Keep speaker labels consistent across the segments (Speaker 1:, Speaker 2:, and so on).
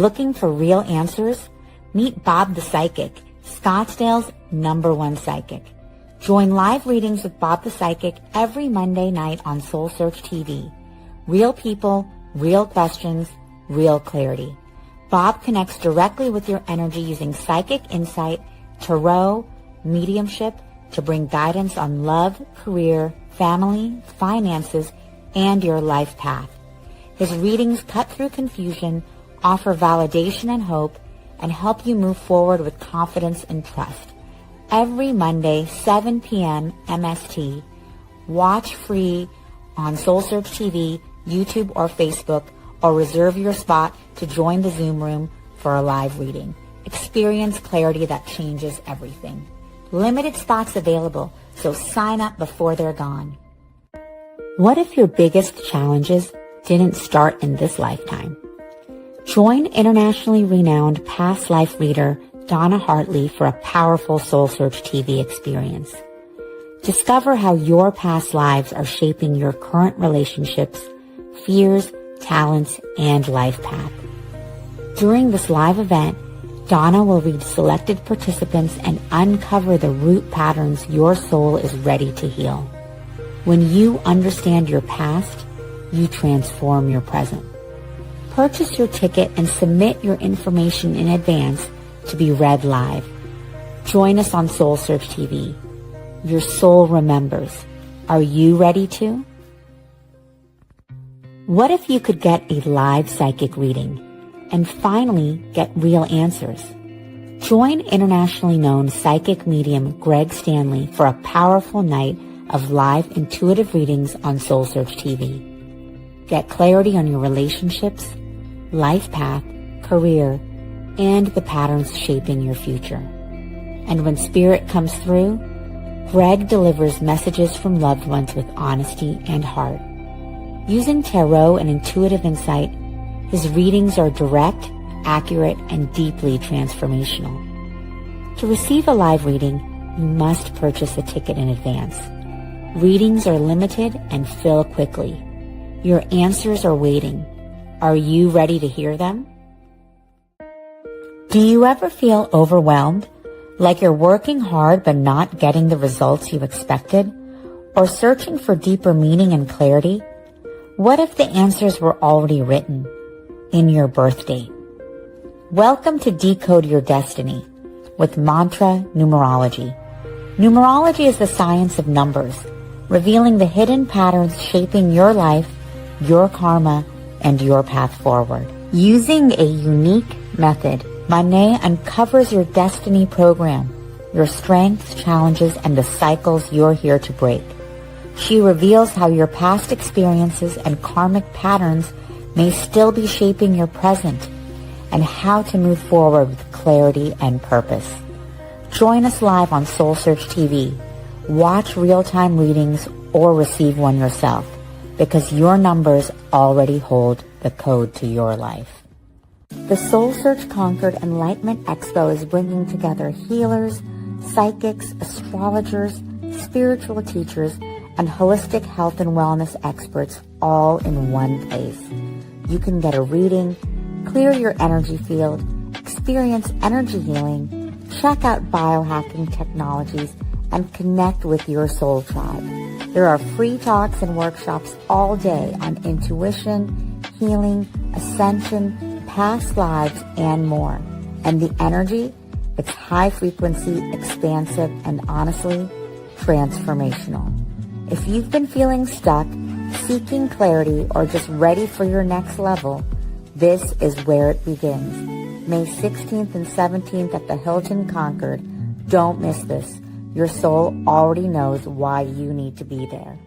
Speaker 1: Looking for real answers? Meet Bob the Psychic, Scottsdale's #1 psychic. Join live readings with Bob the Psychic every Monday night on SoulSearch TV. Real people, real questions, real clarity. Bob connects directly with your energy using psychic insight, tarot, mediumship to bring guidance on love, career, family, finances, and your life path. His readings cut through confusion, offer validation and hope, and help you move forward with confidence and trust. Every Monday, 7 p.m. MST. Watch free on SoulSearch TV, YouTube, or Facebook, or reserve your spot to join the Zoom room for a live reading. Experience clarity that changes everything. Limited spots available, so sign up before they're gone. What if your biggest challenges didn't start in this lifetime? Join internationally renowned past life reader Donna Hartley for a powerful SoulSearch TV experience. Discover how your past lives are shaping your current relationships, fears, talents, and life path. During this live event, Donna will read selected participants and uncover the root patterns your soul is ready to heal. When you understand your past, you transform your present. Purchase your ticket and submit your information in advance to be read live. Join us on SoulSearch TV. Your soul remembers. Are you ready to? What if you could get a live psychic reading and finally get real answers? Join internationally known psychic medium Greg Stanley for a powerful night of live intuitive readings on SoulSearch TV. Get clarity on your relationships, life path, career, and the patterns shaping your future. And when spirit comes through, Greg delivers messages from loved ones with honesty and heart. Using tarot and intuitive insight, his readings are direct, accurate, and deeply transformational. To receive a live reading, you must purchase a ticket in advance. Readings are limited and fill quickly. Your answers are waiting. Are you ready to hear them? Do you ever feel overwhelmed? Like you're working hard but not getting the results you expected? Or searching for deeper meaning and clarity? What if the answers were already written in your birth date? Welcome to Decode Your Destiny with Mantra Numerology. Numerology is the science of numbers, revealing the hidden patterns shaping your life, your karma, and your path forward. Using a unique method, Manet uncovers your destiny program, your strengths, challenges, and the cycles you're here to break. She reveals how your past experiences and karmic patterns may still be shaping your present, and how to move forward with clarity and purpose. Join us live on SoulSearch TV. Watch real-time readings or receive one yourself, because your numbers already hold the code to your life. The SoulSearch Conquered Enlightenment Expo is bringing together healers, psychics, astrologers, spiritual teachers, and holistic health and wellness experts all in one place. You can get a reading, clear your energy field, experience energy healing, check out biohacking technologies, and connect with your soul tribe. There are free talks and workshops all day on intuition, healing, ascension, past lives, and more. And the energy, it's high frequency, expansive, and honestly, transformational. If you've been feeling stuck, seeking clarity, or just ready for your next level, this is where it begins. May 16th and 17th at the Hilton Concord. Don't miss this. Your soul already knows why you need to be there.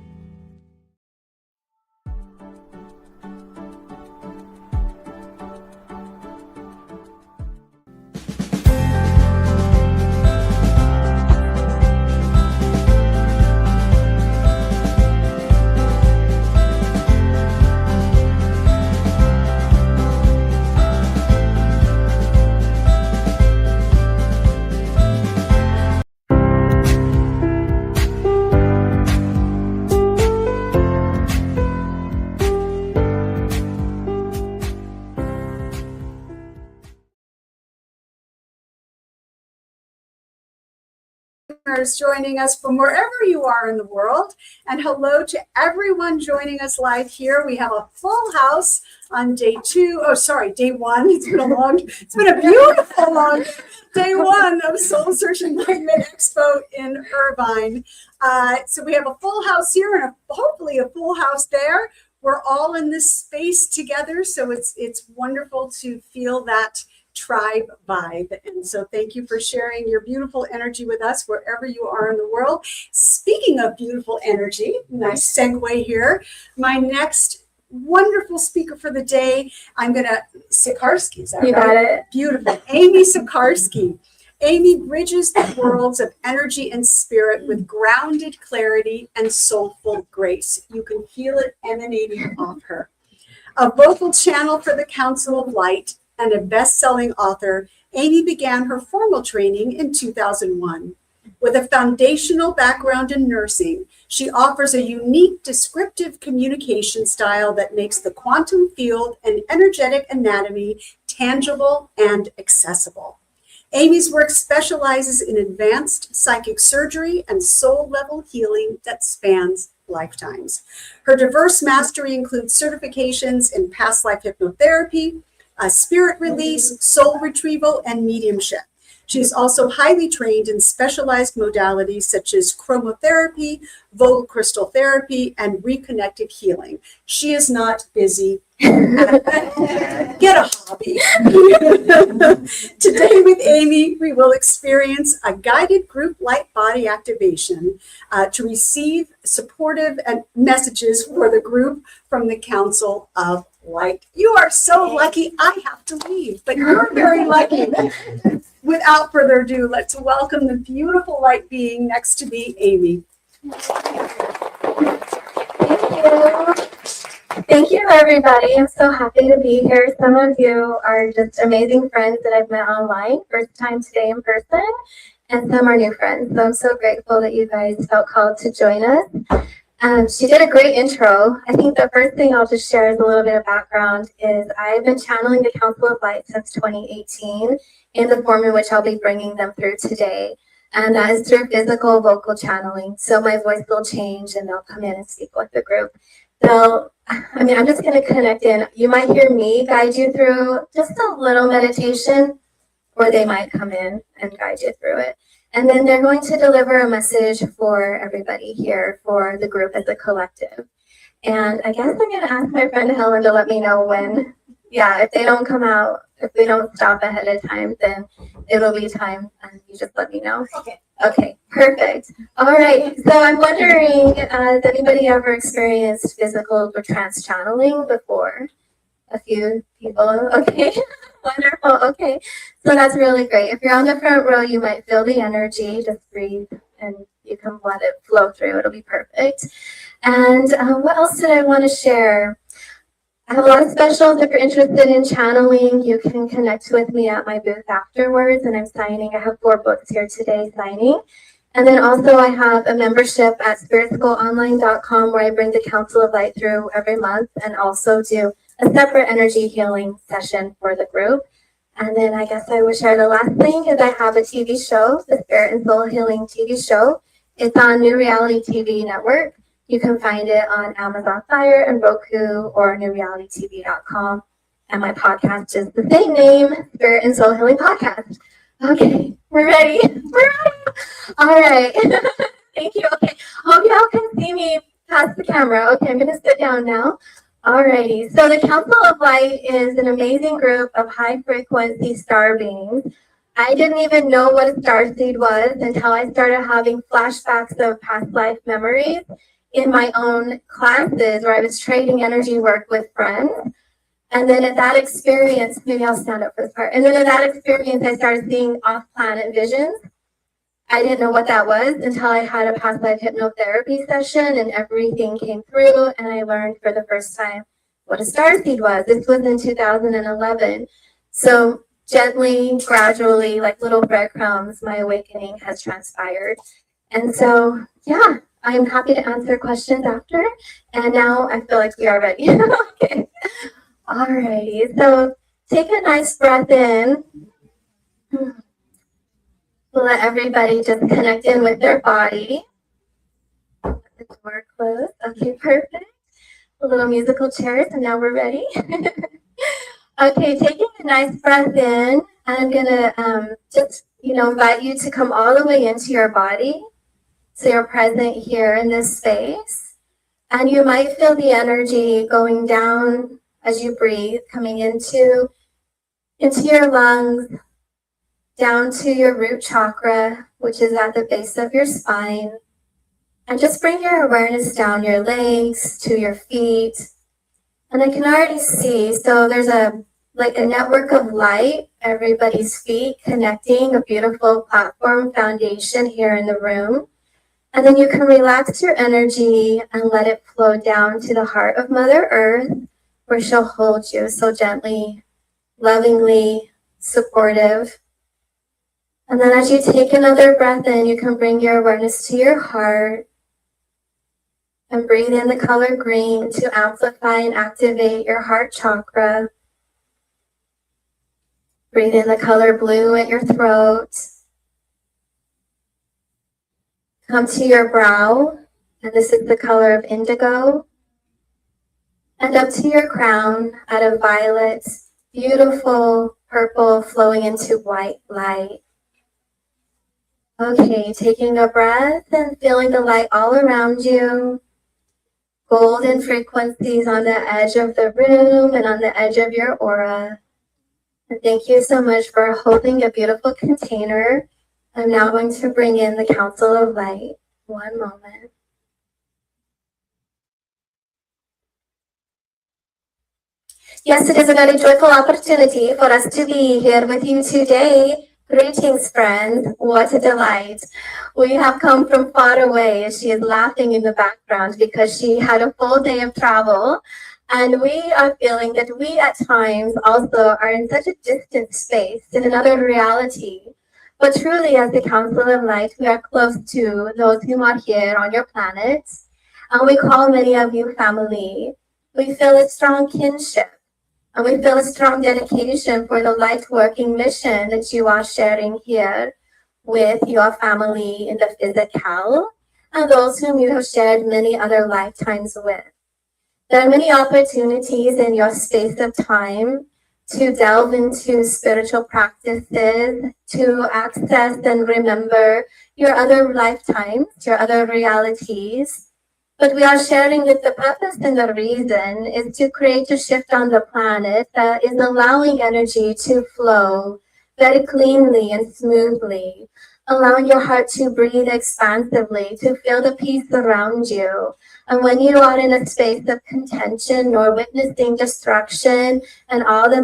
Speaker 2: listeners joining us from wherever you are in the world. And hello to everyone joining us live here. We have a full house on day one. It's been a beautiful long day one of SoulSearch Enlightenment Expo in Irvine. So we have a full house here and hopefully a full house there. We're all in this space together, so it's wonderful to feel that tribe vibe. And so thank you for sharing your beautiful energy with us wherever you are in the world. Speaking of beautiful energy, nice segue here. My next wonderful speaker for the day, Sikarskie, is that right? You got it. Beautiful. Amy Sikarskie. Amy bridges the worlds of energy and spirit with grounded clarity and soulful grace. You can feel it emanating off her. A vocal channel for the Council of Light and a best-selling author, Amy began her formal training in 2001. With a foundational background in nursing, she offers a unique descriptive communication style that makes the quantum field and energetic anatomy tangible and accessible. Amy's work specializes in advanced psychic surgery and soul-level healing that spans lifetimes. Her diverse mastery includes certifications in past life hypnotherapy, spirit release, soul retrieval, and mediumship. She is also highly trained in specialized modalities such as chromotherapy, vocal crystal therapy, and reconnective healing. She is not busy. Get a hobby. Today with Amy, we will experience a guided group light body activation to receive supportive messages for the group from the Council of Light. You are so lucky. I have to leave, but you're very lucky. Without further ado, let's welcome the beautiful light being next to me, Amy.
Speaker 3: Thank you, everybody. I'm so happy to be here. Some of you are just amazing friends that I've met online, first time today in person, and some are new friends. So I'm so grateful that you guys felt called to join us. She did a great intro. I think the first thing I'll just share as a little bit of background is I've been channeling the Council of Light since 2018 in the form in which I'll be bringing them through today. And that is through physical vocal channeling. So my voice will change and they'll come in and speak with the group. I'm just going to connect in. You might hear me guide you through just a little meditation, or they might come in and guide you through it. And then they're going to deliver a message for everybody here, for the group as a collective. And I guess I'm going to ask my friend Helen to let me know when, if they don't come out, if they don't stop ahead of time, then it'll be time, and you just let me know. Okay, perfect. All right, so I'm wondering, has anybody ever experienced physical or trance channeling before? A few people, okay, wonderful, okay. So that's really great. If you're on the front row, you might feel the energy, just breathe, and you can let it flow through, it'll be perfect. And what else did I want to share? I have a lot of specials. If you're interested in channeling, you can connect with me at my booth afterwards, and I'm signing. I have 4 books here today signing. And then also I have a membership at spiritschoolonline.com where I bring the Council of Light through every month and also do a separate energy healing session for the group. And then I guess I would share the last thing is I have a TV show, the Spirit and Soul Healing TV show. It's on New Reality TV Network. You can find it on Amazon Fire and Roku or newrealitytv.com. And my podcast is the same name, Spirit and Soul Healing Podcast. Okay, we're ready. We're ready. All right. Thank you. Okay. Hope y'all can see me past the camera. Okay, I'm going to sit down now. All righty. So the Council of Light is an amazing group of high-frequency star beings. I didn't even know what a starseed was until I started having flashbacks of past life memories in my own classes where I was trading energy work with friends. And then at that experience, maybe I'll stand up for this part. And then at that experience, I started seeing off-planet visions. I didn't know what that was until I had a past life hypnotherapy session and everything came through and I learned for the first time what a starseed was. This was in 2011. So gently, gradually, like little breadcrumbs, my awakening has transpired. And so, yeah, I'm happy to answer questions after. And now I feel like we are ready. Okay. All righty. So take a nice breath in. We'll let everybody just connect in with their body. The door closed. Okay, perfect. A little musical chairs, and now we're ready. Okay, taking a nice breath in, I'm gonna just invite you to come all the way into your body, so you're present here in this space, and you might feel the energy going down as you breathe, coming into your lungs, down to your root chakra, which is at the base of your spine. And just bring your awareness down your legs to your feet. And I can already see, so there's a network of light, everybody's feet connecting, a beautiful platform foundation here in the room. And then you can relax your energy and let it flow down to the heart of Mother Earth, where she'll hold you so gently, lovingly, supportive. And then as you take another breath in, you can bring your awareness to your heart and breathe in the color green to amplify and activate your heart chakra. Breathe in the color blue at your throat. Come to your brow, and this is the color of indigo. And up to your crown at a violet, beautiful purple flowing into white light. Okay, taking a breath and feeling the light all around you. Golden frequencies on the edge of the room and on the edge of your aura. And thank you so much for holding a beautiful container. I'm now going to bring in the Council of Light. One moment. Yes, it is a very joyful opportunity for us to be here with you today. Greetings, friends. What a delight. We have come from far away. She is laughing in the background because she had a full day of travel. And we are feeling that we at times also are in such a distant space, in another reality. But truly, as the Council of Light, we are close to those who are here on your planet. And we call many of you family. We feel a strong kinship. And we feel a strong dedication for the light working mission that you are sharing here with your family in the physical and those whom you have shared many other lifetimes with. There are many opportunities in your space of time to delve into spiritual practices, to access and remember your other lifetimes, your other realities. But we are sharing that the purpose and the reason is to create a shift on the planet that is allowing energy to flow very cleanly and smoothly, allowing your heart to breathe expansively, to feel the peace around you. And when you are in a space of contention or witnessing destruction and all the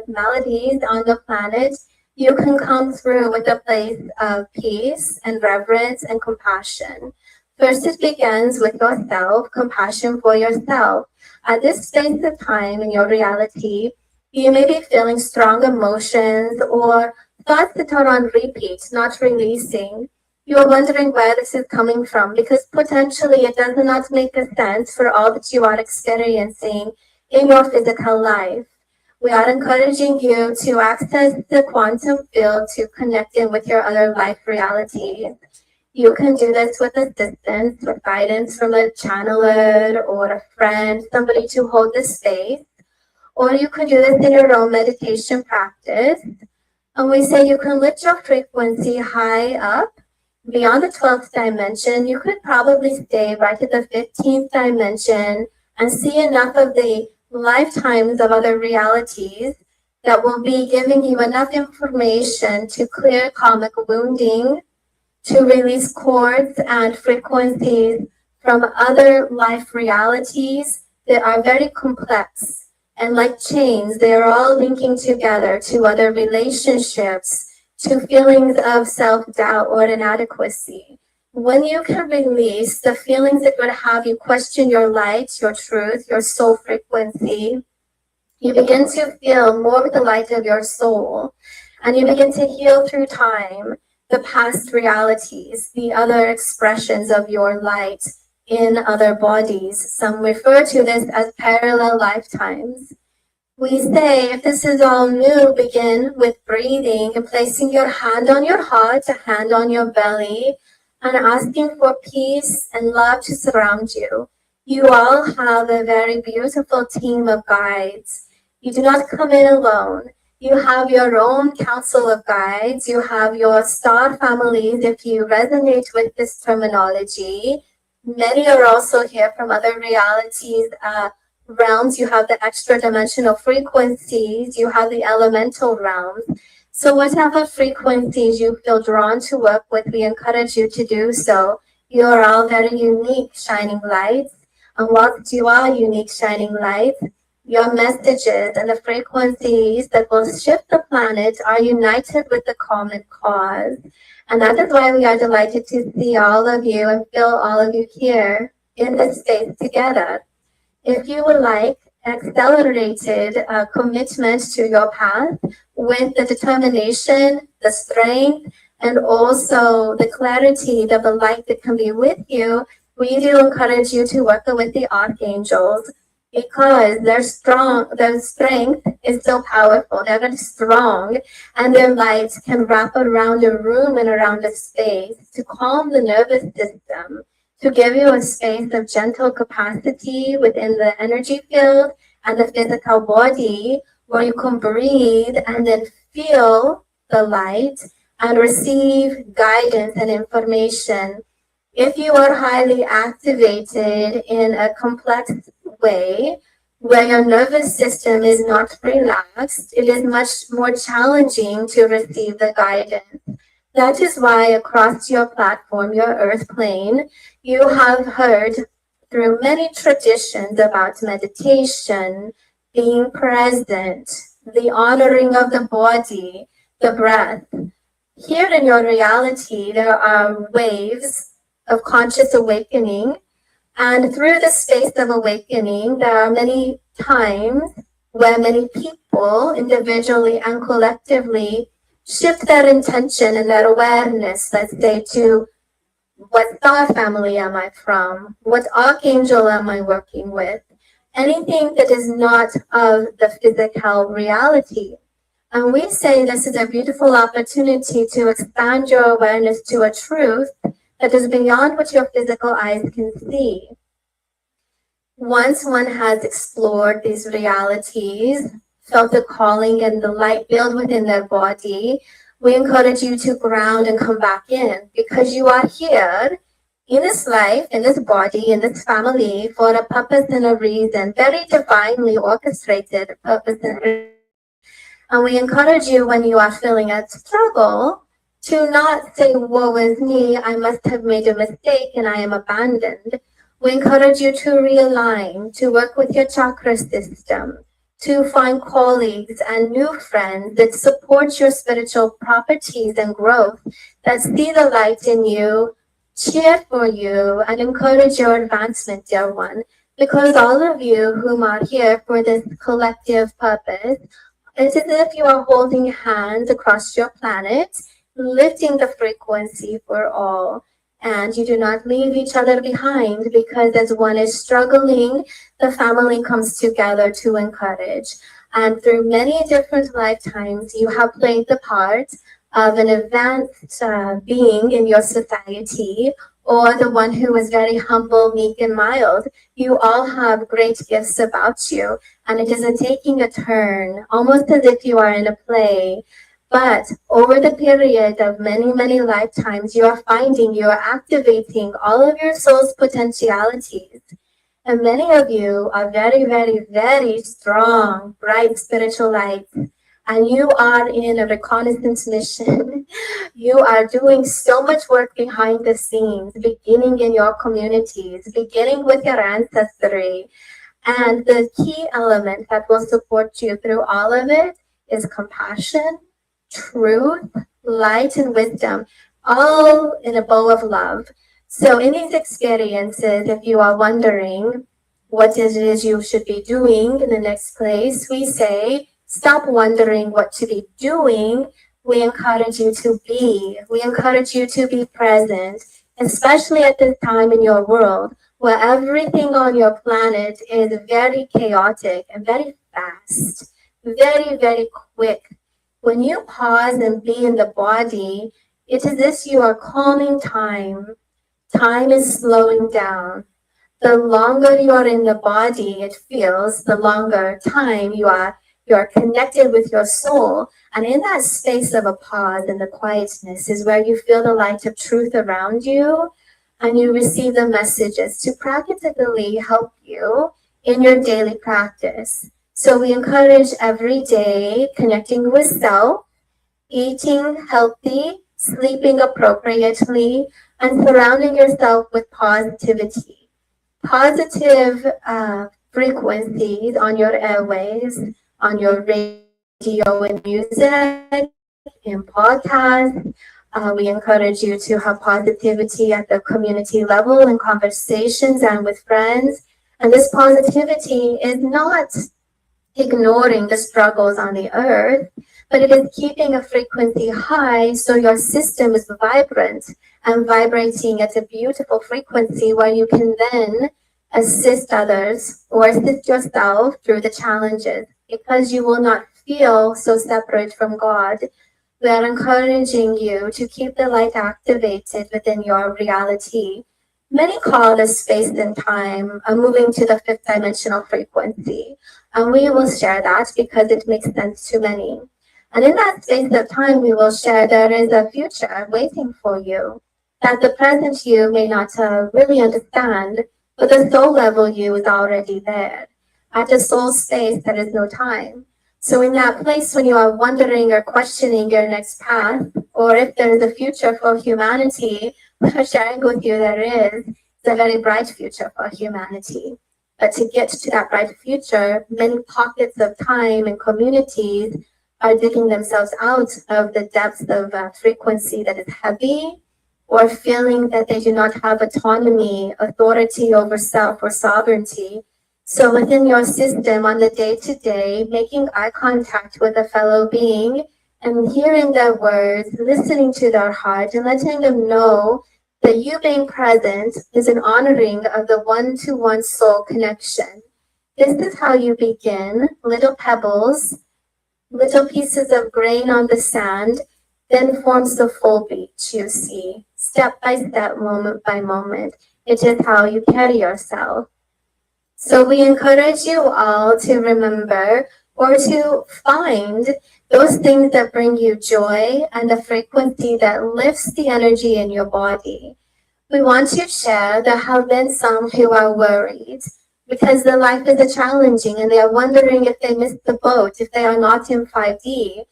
Speaker 3: maladies on the planet, you can come through with a place of peace and reverence and compassion. First, it begins with yourself, compassion for yourself. At this space of time in your reality, you may be feeling strong emotions or thoughts that are on repeat, not releasing. You are wondering where this is coming from because potentially it does not make a sense for all that you are experiencing in your physical life. We are encouraging you to access the quantum field to connect in with your other life realities. You can do this with assistance, with guidance from a channeler or a friend, somebody to hold the space. Or you can do this in your own meditation practice. And we say you can lift your frequency high up beyond the 12th dimension. You could probably stay right at the 15th dimension and see enough of the lifetimes of other realities that will be giving you enough information to clear karmic wounding, to release chords and frequencies from other life realities that are very complex. And like chains, they are all linking together to other relationships, to feelings of self-doubt or inadequacy. When you can release the feelings that would have you question your light, your truth, your soul frequency, you begin to feel more with the light of your soul, and you begin to heal through time the past realities, the other expressions of your light in other bodies. Some refer to this as parallel lifetimes. We say, if this is all new, begin with breathing and placing your hand on your heart, a hand on your belly, and asking for peace and love to surround you. You all have a very beautiful team of guides. You do not come in alone. You have your own council of guides. You have your star families, if you resonate with this terminology. Many are also here from other realities, realms. You have the extra dimensional frequencies. You have the elemental realms. So whatever frequencies you feel drawn to work with, we encourage you to do so. You are all very unique shining lights. And whilst you are unique shining lights, your messages and the frequencies that will shift the planet are united with the common cause. And that is why we are delighted to see all of you and feel all of you here in this space together. If you would like accelerated commitment to your path with the determination, the strength, and also the clarity of the light that can be with you, we do encourage you to work with the Archangels, because their strength is so powerful. They're very strong, and their light can wrap around a room and around a space to calm the nervous system, to give you a space of gentle capacity within the energy field and the physical body, where you can breathe and then feel the light and receive guidance and information. If you are highly activated in a complex way, where your nervous system is not relaxed, it is much more challenging to receive the guidance. That is why across your platform, your earth plane, you have heard through many traditions about meditation, being present, the honoring of the body, the breath. Here in your reality, there are waves of conscious awakening. And through the space of awakening, there are many times where many people, individually and collectively, shift their intention and their awareness, let's say, to what star family am I from? What archangel am I working with? Anything that is not of the physical reality. And we say this is a beautiful opportunity to expand your awareness to a truth that is beyond what your physical eyes can see. Once one has explored these realities, felt the calling and the light build within their body, we encourage you to ground and come back in, because you are here in this life, in this body, in this family, for a purpose and a reason, very divinely orchestrated purpose and reason. And we encourage you, when you are feeling a struggle, to not say, woe is me, I must have made a mistake and I am abandoned. We encourage you to realign, to work with your chakra system, to find colleagues and new friends that support your spiritual properties and growth, that see the light in you, cheer for you, and encourage your advancement, dear one. Because all of you whom are here for this collective purpose, it's as if you are holding hands across your planet, lifting the frequency for all. And you do not leave each other behind, because as one is struggling, the family comes together to encourage. And through many different lifetimes, you have played the part of an advanced being in your society, or the one who is very humble, meek, and mild. You all have great gifts about you, and it is taking a turn, almost as if you are in a play. But over the period of many, many lifetimes, you are finding, you are activating all of your soul's potentialities. And many of you are very, very, very strong, bright spiritual lights. And you are in a reconnaissance mission. You are doing so much work behind the scenes, beginning in your communities, beginning with your ancestry. And the key element that will support you through all of it is compassion, truth, light, and wisdom, all in a bow of love. So in these experiences, if you are wondering what it is you should be doing in the next place, we say, stop wondering what to be doing. We encourage you to be. We encourage you to be present, especially at this time in your world, where everything on your planet is very chaotic and very fast, very, very quick. When you pause and be in the body, it is as you are calming time. Time is slowing down. The longer you are in the body, it feels, the longer time you are connected with your soul. And in that space of a pause and the quietness is where you feel the light of truth around you, and you receive the messages to practically help you in your daily practice. So we encourage every day connecting with self, eating healthy, sleeping appropriately, and surrounding yourself with positivity. Positive frequencies on your airways, on your radio and music, in podcasts. We encourage you to have positivity at the community level in conversations and with friends. And this positivity is not ignoring the struggles on the earth, but it is keeping a frequency high so your system is vibrant and vibrating at a beautiful frequency where you can then assist others or assist yourself through the challenges, because you will not feel so separate from God. We are encouraging you to keep the light activated within your reality. Many call this space and time moving to the fifth dimensional frequency. And we will share that because it makes sense to many. And in that space of time, we will share there is a future waiting for you that the present you may not really understand, but the soul level you is already there. At the soul space, there is no time. So in that place, when you are wondering or questioning your next path, or if there is a future for humanity, we're sharing with you there is. It's a very bright future for humanity. But to get to that bright future, many pockets of time and communities are digging themselves out of the depths of frequency that is heavy, or feeling that they do not have autonomy, authority over self, or sovereignty. So within your system on the day-to-day, making eye contact with a fellow being and hearing their words, listening to their heart, and letting them know that you being present is an honoring of the one-to-one soul connection. This is how you begin, little pebbles, little pieces of grain on the sand, then forms the full beach you see, step by step, moment by moment. It is how you carry yourself. So we encourage you all to remember or to find those things that bring you joy and the frequency that lifts the energy in your body. We want to share there have been some who are worried because their life is challenging and they are wondering if they missed the boat, if they are not in 5D.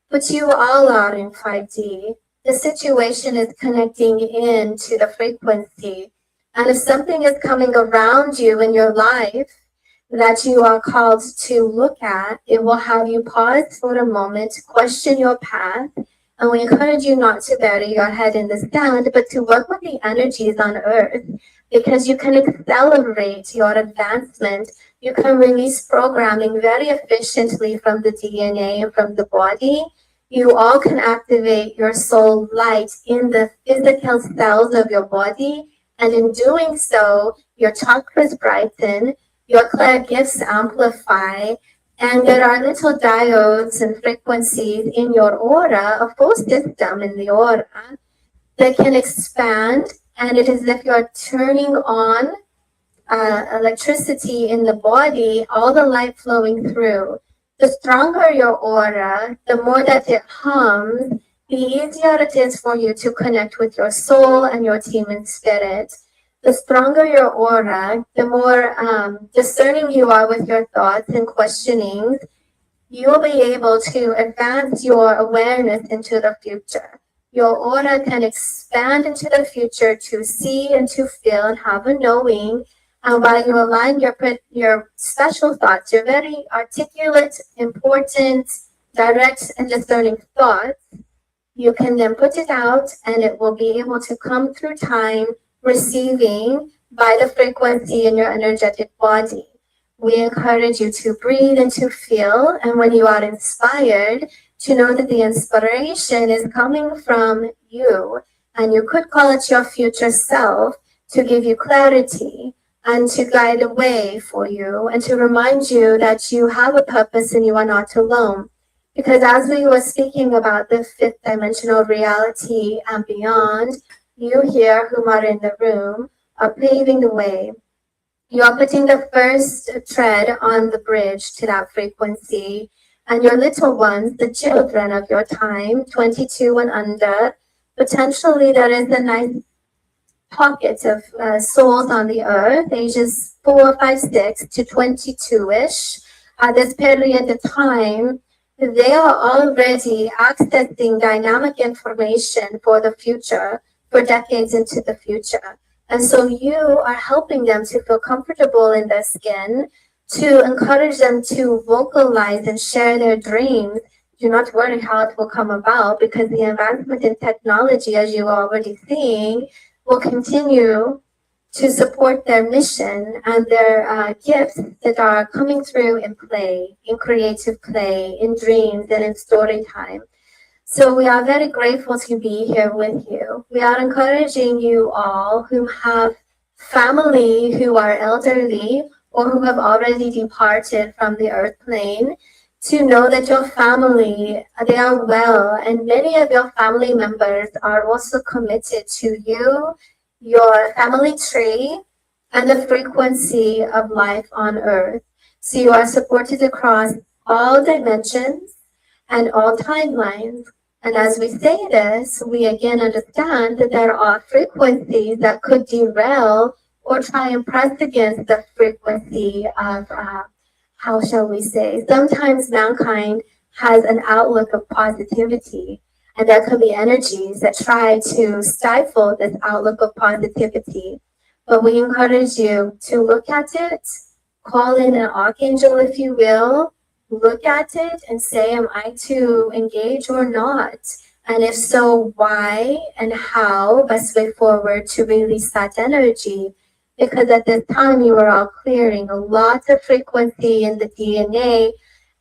Speaker 3: But you all are in 5D. The situation is connecting in to the frequency. And if something is coming around you in your life that you are called to look at, it will have you pause for a moment, question your path, and we encourage you not to bury your head in the sand, but to work with the energies on earth, because you can accelerate your advancement. You can release programming very efficiently from the DNA and from the body. You all can activate your soul light in the physical cells of your body. And in doing so, your chakras brighten, your clear gifts amplify, and there are little diodes and frequencies in your aura, a full system in the aura, that can expand, and it is as if you're turning on electricity in the body, all the light flowing through. The stronger your aura, the more that it hums, the easier it is for you to connect with your soul and your team and spirit. The stronger your aura, the more discerning you are with your thoughts and questionings, you'll be able to advance your awareness into the future. Your aura can expand into the future to see and to feel and have a knowing. And while you align your special thoughts, your very articulate, important, direct, and discerning thoughts, you can then put it out and it will be able to come through time, receiving by the frequency in your energetic body. We encourage you to breathe and to feel, and when you are inspired, to know that the inspiration is coming from you, and you could call it your future self to give you clarity. and to guide the way for you and to remind you that you have a purpose and you are not alone. Because as we were speaking about the fifth dimensional reality and beyond, you here whom are in the room are paving the way. You are putting the first tread on the bridge to that frequency, and your little ones, the children of your time, 22 and under, potentially there is a nice pockets of souls on the earth, ages 4, 5, 6 to 22-ish. At this period of time, they are already accessing dynamic information for the future, for decades into the future. And so you are helping them to feel comfortable in their skin, to encourage them to vocalize and share their dreams. Do not worry how it will come about, because the advancement in technology, as you are already seeing, will continue to support their mission and their gifts that are coming through in play, in creative play, in dreams, and in story time. So we are very grateful to be here with you. We are encouraging you all who have family who are elderly or who have already departed from the earth plane to know that your family, they are well, and many of your family members are also committed to you, your family tree, and the frequency of life on earth. So you are supported across all dimensions and all timelines. And as we say this, we again understand that there are frequencies that could derail or try and press against the frequency of, how shall we say, sometimes mankind has an outlook of positivity, and there could be energies that try to stifle this outlook of positivity. But we encourage you to look at it, call in an archangel if you will, look at it and say, am I to engage or not? And if so, why and how? Best way forward to release that energy. Because at this time you are all clearing a lot of frequency in the DNA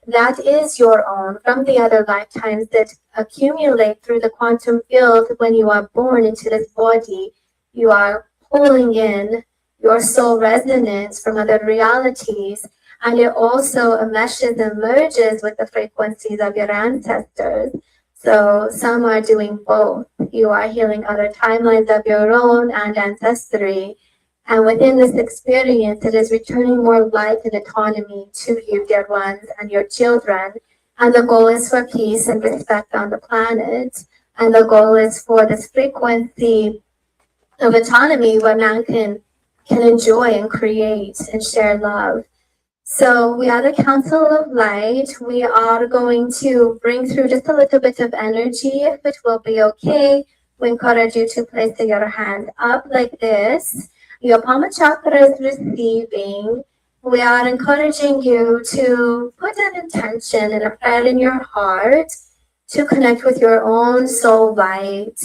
Speaker 3: that is your own from the other lifetimes that accumulate through the quantum field when you are born into this body. You are pulling in your soul resonance from other realities, and it also meshes and merges with the frequencies of your ancestors. So some are doing both. You are healing other timelines of your own and ancestry. And within this experience, it is returning more light and autonomy to you, dear ones, and your children. And the goal is for peace and respect on the planet. And the goal is for this frequency of autonomy where man can enjoy and create and share love. So we are the Council of Light. We are going to bring through just a little bit of energy, if it will be okay. We encourage you to place your hand up like this. Your palm chakra is receiving. We are encouraging you to put an intention and a prayer in your heart to connect with your own soul light.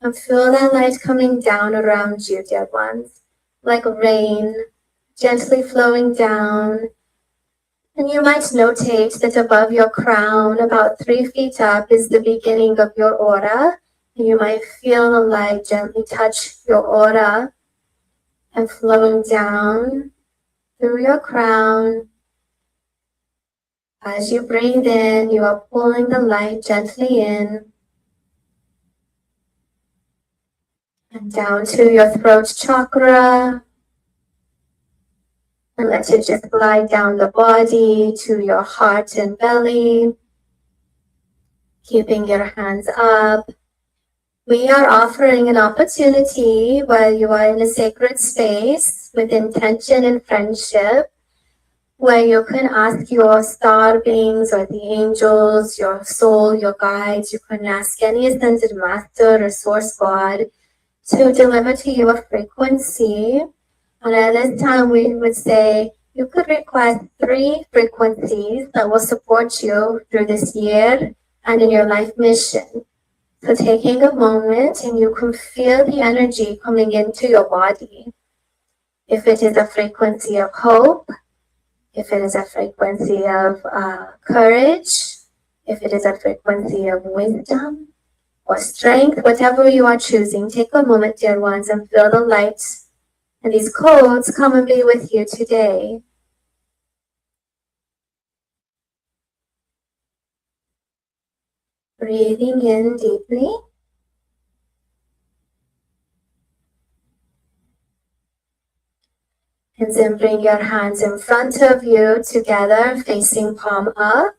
Speaker 3: And feel that light coming down around you, dear ones, like rain, gently flowing down. And you might notate that above your crown, about 3 feet up, is the beginning of your aura. And you might feel the light gently touch your aura and flowing down through your crown. As you breathe in, you are pulling the light gently in and down to your throat chakra. And let it just glide down the body to your heart and belly, keeping your hands up. We are offering an opportunity while you are in a sacred space with intention and friendship, where you can ask your star beings or the angels, your soul, your guides. You can ask any ascended master or source God to deliver to you a frequency. And at this time, we would say you could request 3 frequencies that will support you through this year and in your life mission. So taking a moment, and you can feel the energy coming into your body. If it is a frequency of hope, if it is a frequency of courage, if it is a frequency of wisdom or strength, whatever you are choosing, take a moment, dear ones, and feel the light And these codes come and be with you today. Breathing in deeply. And then bring your hands in front of you together, facing palm up.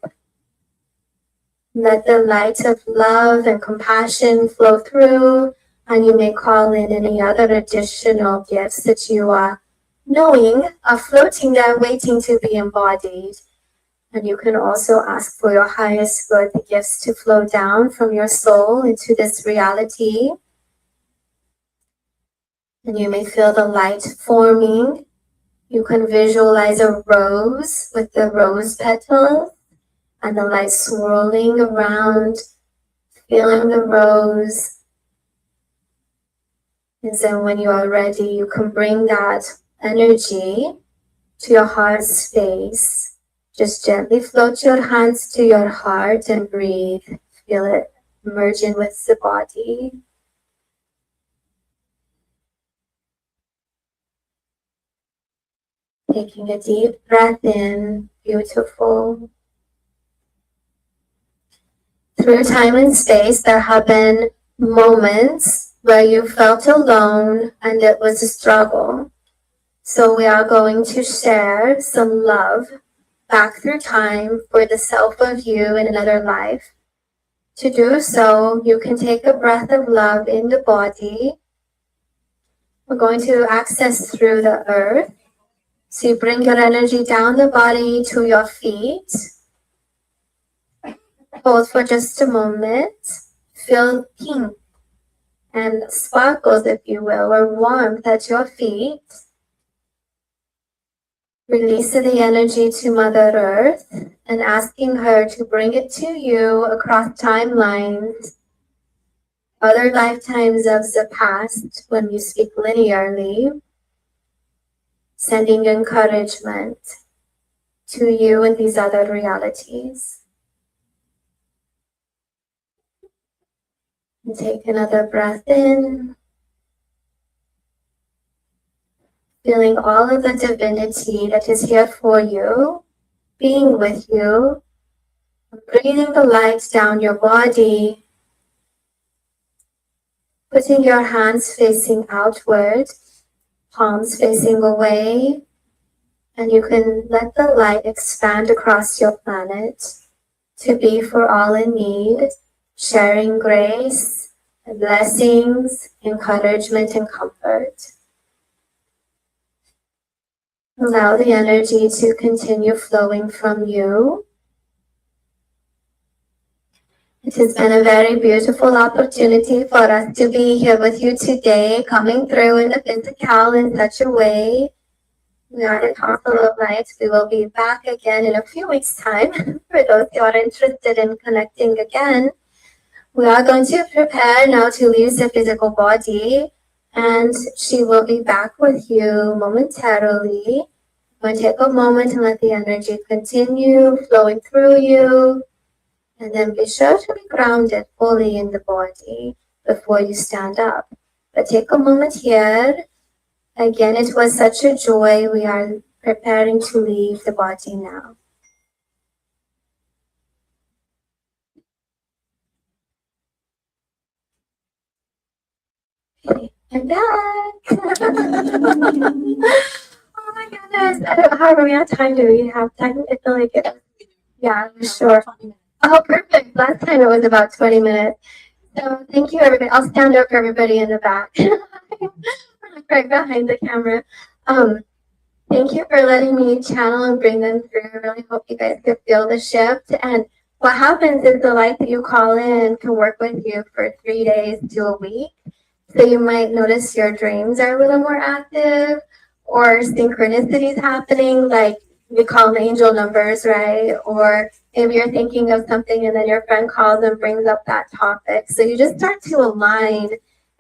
Speaker 3: Let the light of love and compassion flow through, and you may call in any other additional gifts that you are knowing are floating there waiting to be embodied. And you can also ask for your highest good, the gifts to flow down from your soul into this reality. And you may feel the light forming. You can visualize a rose with the rose petals and the light swirling around, feeling the rose. And then when you are ready, you can bring that energy to your heart space. Just gently float your hands to your heart and breathe. Feel it merging with the body. Taking a deep breath in, beautiful. Through time and space, there have been moments where you felt alone and it was a struggle. So we are going to share some love back through time for the self of you in another life. To do so, you can take a breath of love in the body. We're going to access through the earth. So you bring your energy down the body to your feet. Hold for just a moment. Feel pink and sparkles, if you will, or warmth at your feet. Releasing the energy to Mother Earth and asking her to bring it to you across timelines, other lifetimes of the past when you speak linearly, sending encouragement to you in these other realities. And take another breath in, feeling all of the divinity that is here for you, being with you, breathing the light down your body, putting your hands facing outward, palms facing away, and you can let the light expand across your planet to be for all in need, sharing grace, blessings, encouragement, and comfort. Allow the energy to continue flowing from you. It has been a very beautiful opportunity for us to be here with you today, coming through in the physical in such a way. We are in Council of Light. We will be back again in a few weeks' time. For those who are interested in connecting again, we are going to prepare now to leave the physical body, and she will be back with you momentarily. We'll take a moment and let the energy continue flowing through you. And then be sure to be grounded fully in the body before you stand up. But take a moment here. Again, it was such a joy. We are preparing to leave the body now. Okay, I'm back. Oh my goodness. How many time do we have? Time? I feel like it. Yeah, sure. Oh, perfect. Last time it was about 20 minutes. So thank you, everybody. I'll stand up for everybody in the back. Right behind the camera. Thank you for letting me channel and bring them through. I really hope you guys could feel the shift. And what happens is the light that you call in can work with you for 3 days to a week. So you might notice your dreams are a little more active or synchronicities happening, like we call them angel numbers, right? Or maybe you're thinking of something and then your friend calls and brings up that topic. So you just start to align,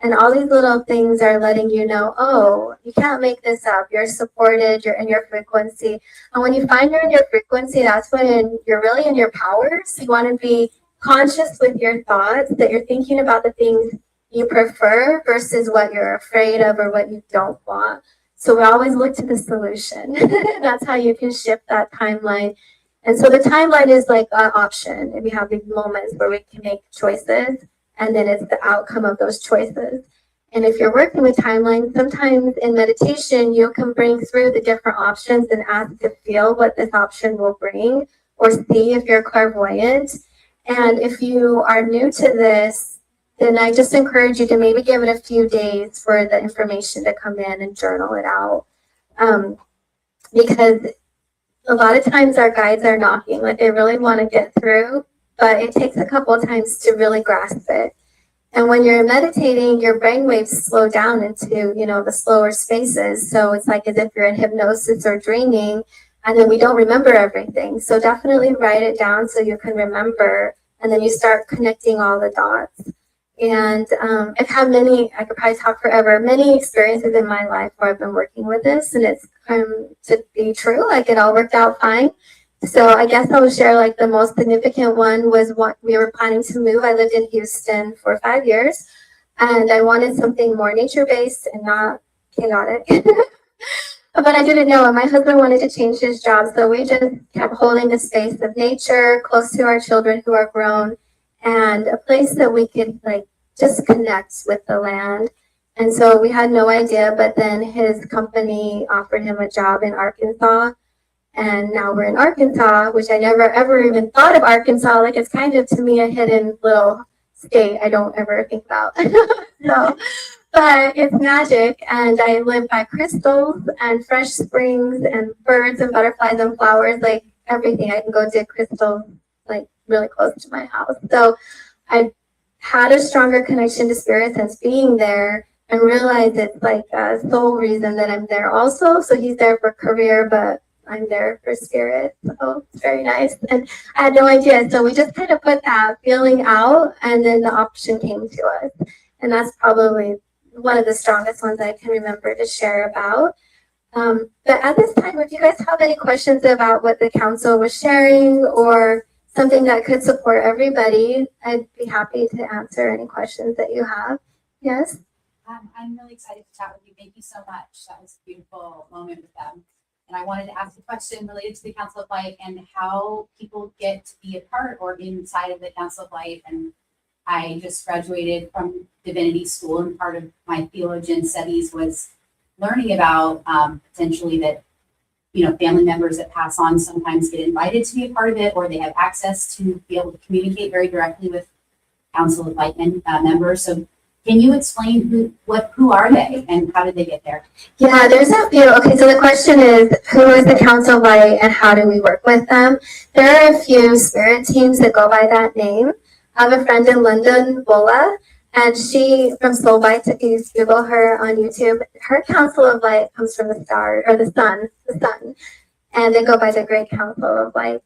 Speaker 3: and all these little things are letting you know, oh, you can't make this up. You're supported, you're in your frequency. And when you find you're in your frequency, that's when you're really in your power. So you want to be conscious with your thoughts, that you're thinking about the things you prefer versus what you're afraid of or what you don't want. So we always look to the solution. That's how you can shift that timeline. And so the timeline is like an option. And we have these moments where we can make choices, and then it's the outcome of those choices. And if you're working with timelines, sometimes in meditation, you can bring through the different options and ask to feel what this option will bring, or see if you're clairvoyant. And if you are new to this, then I just encourage you to maybe give it a few days for the information to come in and journal it out. Because a lot of times our guides are knocking, like they really want to get through, but it takes a couple of times to really grasp it. And when you're meditating, your brain waves slow down into, the slower spaces. So it's like as if you're in hypnosis or dreaming, and then we don't remember everything. So definitely write it down so you can remember, and then you start connecting all the dots. And I've had I could probably talk forever, many experiences in my life where I've been working with this, and it's come to be true. Like it all worked out fine. So I guess I'll share like the most significant one was what we were planning to move. I lived in Houston for 5 years, and I wanted something more nature-based and not chaotic. But I didn't know, and my husband wanted to change his job, so we just kept holding the space of nature, close to our children who are grown, and a place that we could like just connect with the land. And so we had no idea, but then his company offered him a job in Arkansas. And now we're in Arkansas, which I never ever even thought of Arkansas. Like it's kind of to me a hidden little state I don't ever think about. So, but it's magic, and I live by crystals and fresh springs and birds and butterflies and flowers, like everything. I can go to crystals like really close to my house. So I had a stronger connection to spirit since being there, and realized it's like a soul reason that I'm there also. So he's there for career, but I'm there for spirit. So it's very nice. And I had no idea. So we just kind of put that feeling out, and then the option came to us. And that's probably one of the strongest ones I can remember to share about. But at this time, if you guys have any questions about what the council was sharing or something that could support everybody, I'd be happy to answer any questions that you have. Yes?
Speaker 4: I'm really excited to chat with you. Thank you so much. That was a beautiful moment with them. And I wanted to ask a question related to the Council of Light and how people get to be a part or inside of the Council of Light. And I just graduated from divinity school, and part of my theologian studies was learning about potentially that, family members that pass on sometimes get invited to be a part of it, or they have access to be able to communicate very directly with Council of Light members. So can you explain who are they and how did they get there?
Speaker 3: Yeah, there's a few. Okay, so the question is, who is the Council of Light and how do we work with them? There are a few spirit teams that go by that name. I have a friend in London, Bola, and she, from Soul Bites, if you Google her on YouTube, her Council of Light comes from the star, or the sun, and they go by the Great Council of Light.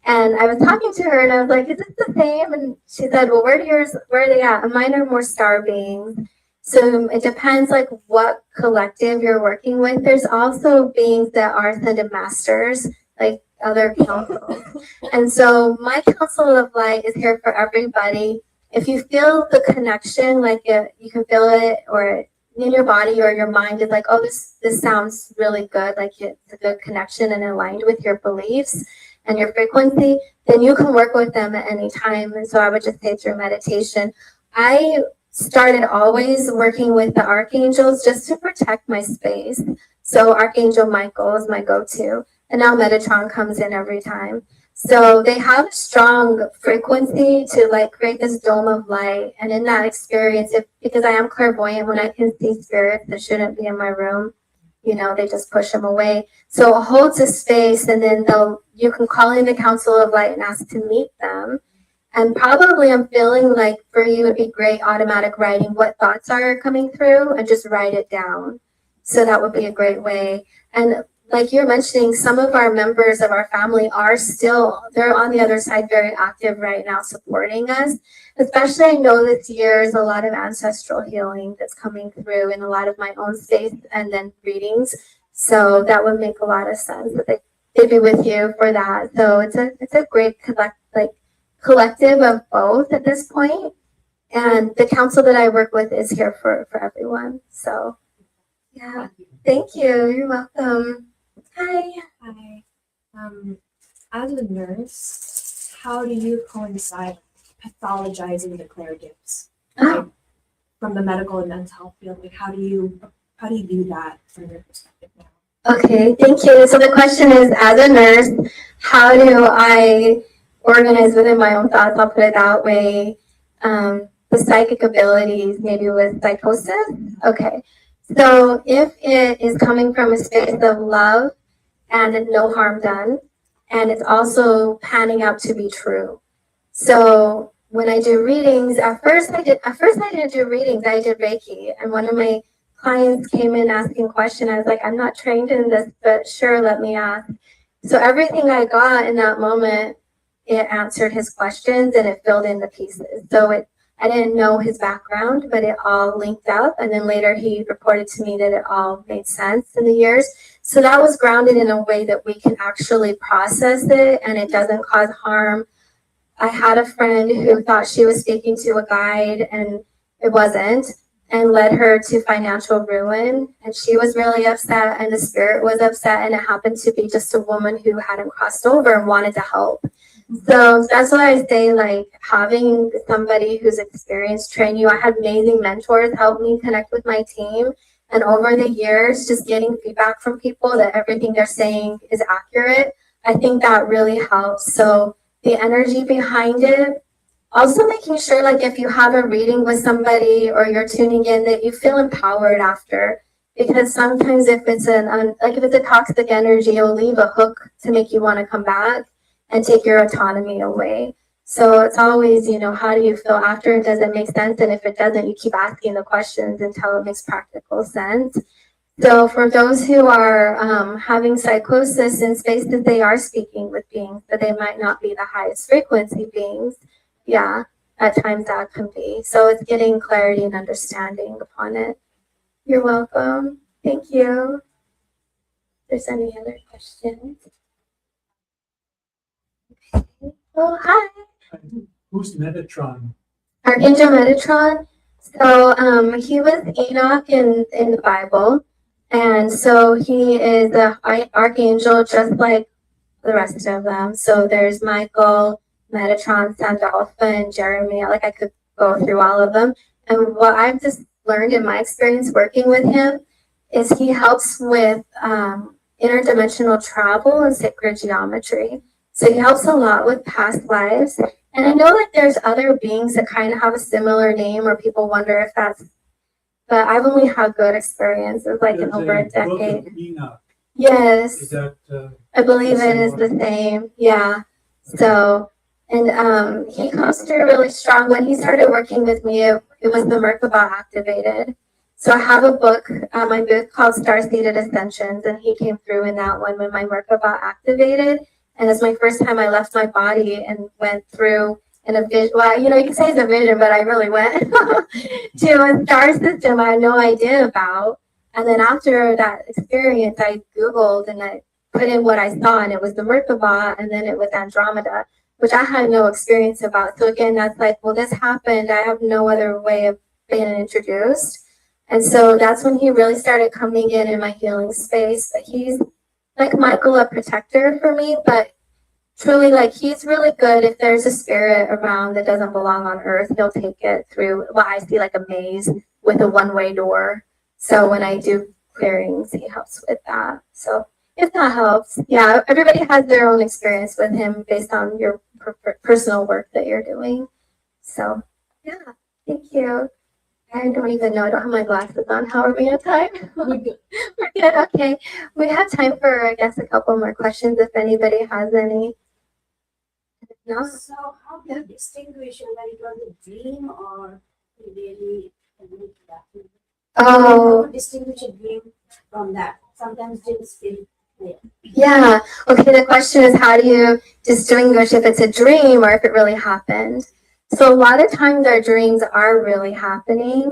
Speaker 3: And I was talking to her, and I was like, is this the same? And she said, well, where are they at? And mine are more star beings. So it depends like what collective you're working with. There's also beings that are ascended masters, like other councils. And so my Council of Light is here for everybody. If you feel the connection, like you can feel it, or in your body or your mind is like, oh, this sounds really good, like it's a good connection and aligned with your beliefs and your frequency, then you can work with them at any time. And so I would just say through meditation. I started always working with the Archangels just to protect my space. So Archangel Michael is my go-to. And now Metatron comes in every time. So they have a strong frequency to like create this dome of light. And in that experience, because I am clairvoyant, when I can see spirits that shouldn't be in my room, they just push them away. So it holds a space, and then you can call in the Council of Light and ask to meet them. And probably I'm feeling like for you it'd be great automatic writing what thoughts are coming through and just write it down. So that would be a great way. And like you're mentioning, some of our members of our family they're on the other side very active right now supporting us. Especially I know this year is a lot of ancestral healing that's coming through in a lot of my own space and then readings. So that would make a lot of sense that they'd be with you for that. So it's a great collective of both at this point. And the council that I work with is here for everyone. So yeah. Thank you. You're welcome. Hi.
Speaker 5: Hi. As a nurse, how do you coincide pathologizing the Claire gifts? Like, from the medical and mental health field, like how do you do that from your perspective now?
Speaker 3: Okay, thank you. So the question is, as a nurse, how do I organize within my own thoughts? I'll put it that way. The psychic abilities, maybe with psychosis. Okay, so if it is coming from a space of love and no harm done, and it's also panning out to be true. So when I do readings, at first I didn't do readings. I did Reiki, and one of my clients came in asking questions. I was like, I'm not trained in this, but sure, let me ask. So everything I got in that moment, it answered his questions and it filled in the pieces. So I didn't know his background, but it all linked up. And then later he reported to me that it all made sense in the years. So that was grounded in a way that we can actually process it and it doesn't cause harm. I had a friend who thought she was speaking to a guide and it wasn't, and led her to financial ruin. And she was really upset and the spirit was upset, and it happened to be just a woman who hadn't crossed over and wanted to help. So that's why I say, like, having somebody who's experienced train you. I had amazing mentors help me connect with my team. And over the years, just getting feedback from people that everything they're saying is accurate, I think that really helps. So the energy behind it, also making sure, like, if you have a reading with somebody or you're tuning in, that you feel empowered after. Because sometimes if it's if it's a toxic energy, it'll leave a hook to make you want to come back and take your autonomy away. So it's always, how do you feel after? Does it make sense? And if it doesn't, you keep asking the questions until it makes practical sense. So for those who are having psychosis in spaces, they are speaking with beings, but they might not be the highest frequency beings. Yeah, at times that can be. So it's getting clarity and understanding upon it. You're welcome. Thank you. If there's any other questions? Okay. Oh, hi.
Speaker 6: Who's Metatron?
Speaker 3: Archangel Metatron. So he was Enoch in the Bible. And so he is an archangel just like the rest of them. So there's Michael, Metatron, Sandalpha, and Jeremy. Like, I could go through all of them. And what I've just learned in my experience working with him is he helps with interdimensional travel and sacred geometry. So he helps a lot with past lives. And I know like there's other beings that kind of have a similar name, or people wonder if that's, but I've only had good experiences like in over a decade. Yes.
Speaker 6: Is that,
Speaker 3: I believe it is the same. Yeah. So, and he comes through really strong. When he started working with me, it was the Merkaba activated. So I have a book, my book called Star-Seeded Ascensions, and he came through in that one when my Merkaba activated. And it's my first time I left my body and went through in a vision. Well, you can say it's a vision, but I really went to a star system I had no idea about. And then after that experience, I Googled and I put in what I saw, and it was the Merkaba, and then it was Andromeda, which I had no experience about. So again, that's like, well, this happened. I have no other way of being introduced. And so that's when he really started coming in my healing space. But he's like Michael, a protector for me, but truly, like, he's really good. If there's a spirit around that doesn't belong on earth, he'll take it through what I see like a maze with a one-way door. So when I do clearings, he helps with that. So if that helps, yeah, everybody has their own experience with him based on your personal work that you're doing. So yeah, thank you. I don't even know. I don't have my glasses on. How are we on time? We're good. We're good. Okay. We have time for, I guess, a couple more questions if anybody has any. No?
Speaker 7: So how do you distinguish whether it was a dream or really that?
Speaker 3: Oh.
Speaker 7: How to distinguish a dream from that? Sometimes dreams feel clear.
Speaker 3: Yeah. Okay. The question is, how do you distinguish if it's a dream or if it really happened? So a lot of times our dreams are really happening.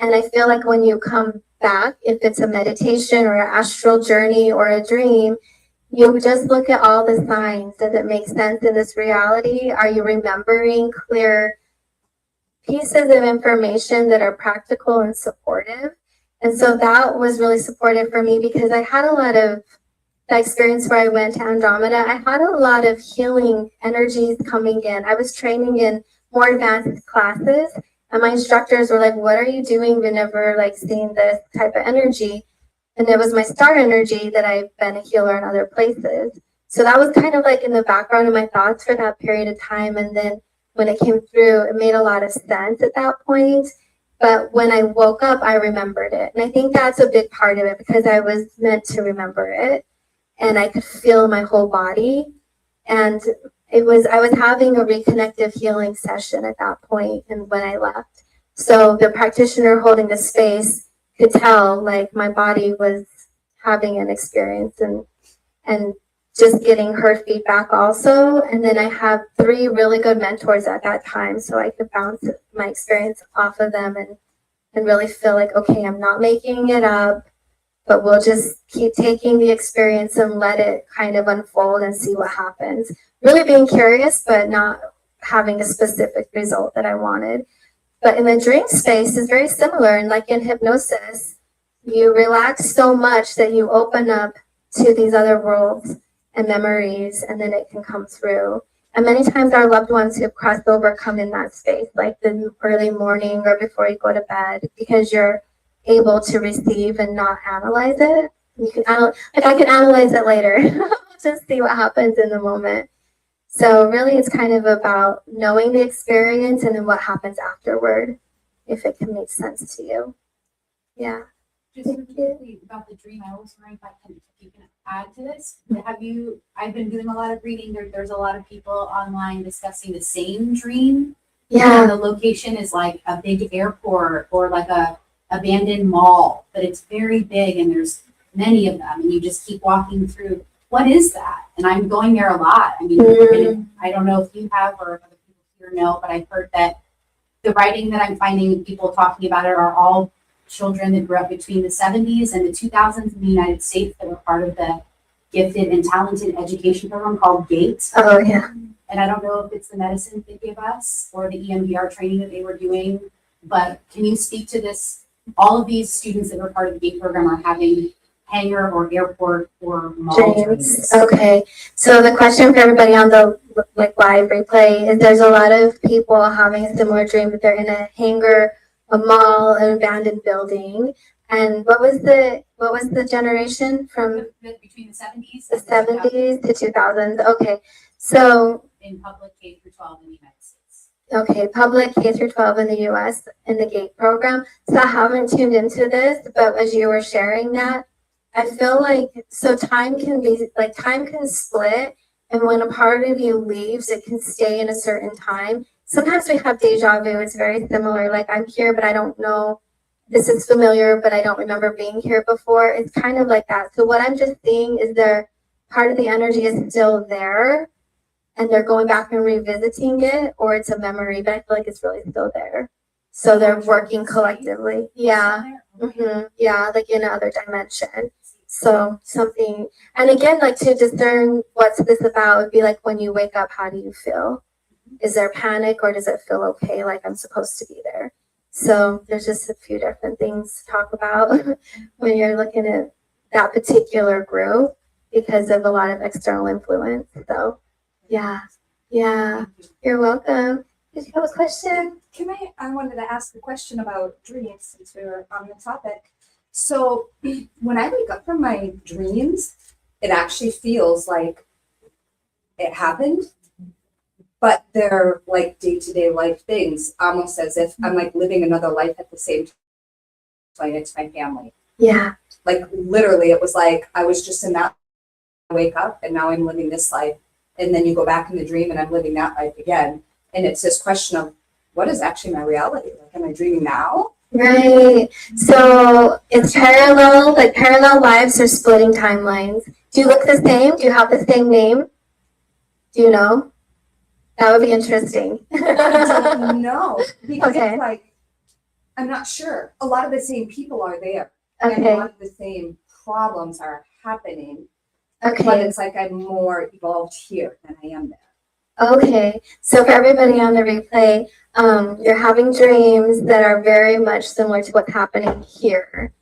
Speaker 3: And I feel like when you come back, if it's a meditation or an astral journey or a dream, you just look at all the signs. Does it make sense in this reality? Are you remembering clear pieces of information that are practical and supportive? And so that was really supportive for me because I had a lot of that experience where I went to Andromeda. I had a lot of healing energies coming in. I was training in more advanced classes, and my instructors were like, what are you doing? We've never like seen this type of energy. And it was my star energy that I've been a healer in other places. So that was kind of like in the background of my thoughts for that period of time. And then when it came through, it made a lot of sense at that point. But when I woke up, I remembered it. And I think that's a big part of it because I was meant to remember it. And I could feel my whole body. And I was having a reconnective healing session at that point and when I left. So the practitioner holding the space could tell like my body was having an experience and just getting her feedback also. And then I have 3 really good mentors at that time, so I could bounce my experience off of them and really feel like, okay, I'm not making it up, but we'll just keep taking the experience and let it kind of unfold and see what happens. Really being curious, but not having a specific result that I wanted. But in the dream space is very similar. And like in hypnosis, you relax so much that you open up to these other worlds and memories, and then it can come through. And many times our loved ones who have crossed over come in that space, like the early morning or before you go to bed, because you're able to receive and not analyze it. You can I can analyze it later, just see what happens in the moment. So really it's kind of about knowing the experience and then what happens afterward, if it can make sense to you. Yeah.
Speaker 4: Just quickly about the dream, I was wondering if you can add to this. I've been doing a lot of reading. There's a lot of people online discussing the same dream.
Speaker 3: Yeah.
Speaker 4: And the location is like a big airport or like a abandoned mall, but it's very big and there's many of them and you just keep walking through. What is that? And I'm going there a lot. I mean, I don't know if you have or if other people here know, but I've heard that the writing that I'm finding people talking about it are all children that grew up between the 70s and the 2000s in the United States that were part of the gifted and talented education program called GATE.
Speaker 3: Oh, yeah.
Speaker 4: And I don't know if it's the medicine they give us or the EMDR training that they were doing, but can you speak to this? All of these students that were part of the GATE program are having hangar or airport or mall dreams.
Speaker 3: Okay, so the question for everybody on the like live replay is there's a lot of people having a similar dream that they're in a hangar, a mall, an abandoned building. And what was the generation from
Speaker 4: Between the 70s
Speaker 3: the 70s to 2000s? Okay, so
Speaker 4: in public K through 12 in the United States.
Speaker 3: Okay, public K through 12 in the US in the GATE program. So I haven't tuned into this, but as you were sharing that, I feel like, so time can split, and when a part of you leaves, it can stay in a certain time. Sometimes we have deja vu, it's very similar, like I'm here, but I don't know, this is familiar, but I don't remember being here before. It's kind of like that. So what I'm just seeing is part of the energy is still there, and they're going back and revisiting it, or it's a memory, but I feel like it's really still there. So they're working collectively. Yeah. Yeah, like in another dimension. So something, and again, like to discern what's this about would be like when you wake up, how do you feel? Is there panic or does it feel okay, like I'm supposed to be there? So there's just a few different things to talk about when you're looking at that particular group because of a lot of external influence. So yeah, you're welcome. Did you have a question?
Speaker 5: I wanted to ask a question about dreams since we were on the topic. So when I wake up from my dreams, it actually feels like it happened, but they're like day-to-day life things, almost as if I'm like living another life at the same time. It's my family.
Speaker 3: Yeah.
Speaker 5: Like literally, it was like I was just in that wake up and now I'm living this life. And then you go back in the dream and I'm living that life again. And it's this question of what is actually my reality? Like, am I dreaming now?
Speaker 3: Right. So it's parallel, like parallel lives are splitting timelines. Do you look the same? Do you have the same name? Do you know? That would be interesting.
Speaker 5: No, because
Speaker 3: Okay.
Speaker 5: it's like, I'm not sure. A lot of the same people are there. And
Speaker 3: Okay.
Speaker 5: a lot of the same problems are happening. But
Speaker 3: Okay.
Speaker 5: it's like I'm more evolved here than I am there.
Speaker 3: Okay. So for everybody on the replay, you're having dreams that are very much similar to what's happening here.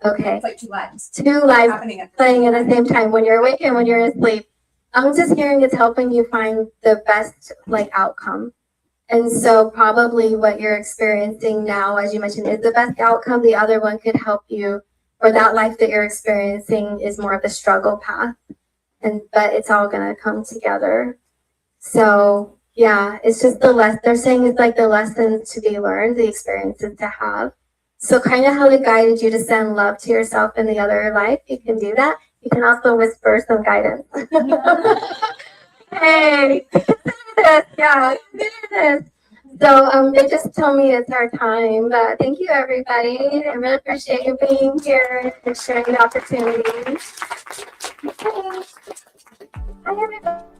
Speaker 3: Okay.
Speaker 4: It's like two lives
Speaker 3: Two lives
Speaker 4: happening at
Speaker 3: playing at the same time when you're awake and when you're asleep. I'm just hearing it's helping you find the best like outcome. And so probably what you're experiencing now, as you mentioned, is the best outcome. The other one could help you, or that life that you're experiencing is more of the struggle path. But it's all gonna come together. So yeah, it's just they're saying it's like the lessons to be learned, the experiences to have. So kind of how they guided you to send love to yourself in the other life, you can do that. You can also whisper some guidance. Hey, do this, yeah, do this. So they just told me it's our time, but thank you everybody. I really appreciate you being here and sharing the opportunity. Okay. Hi everybody.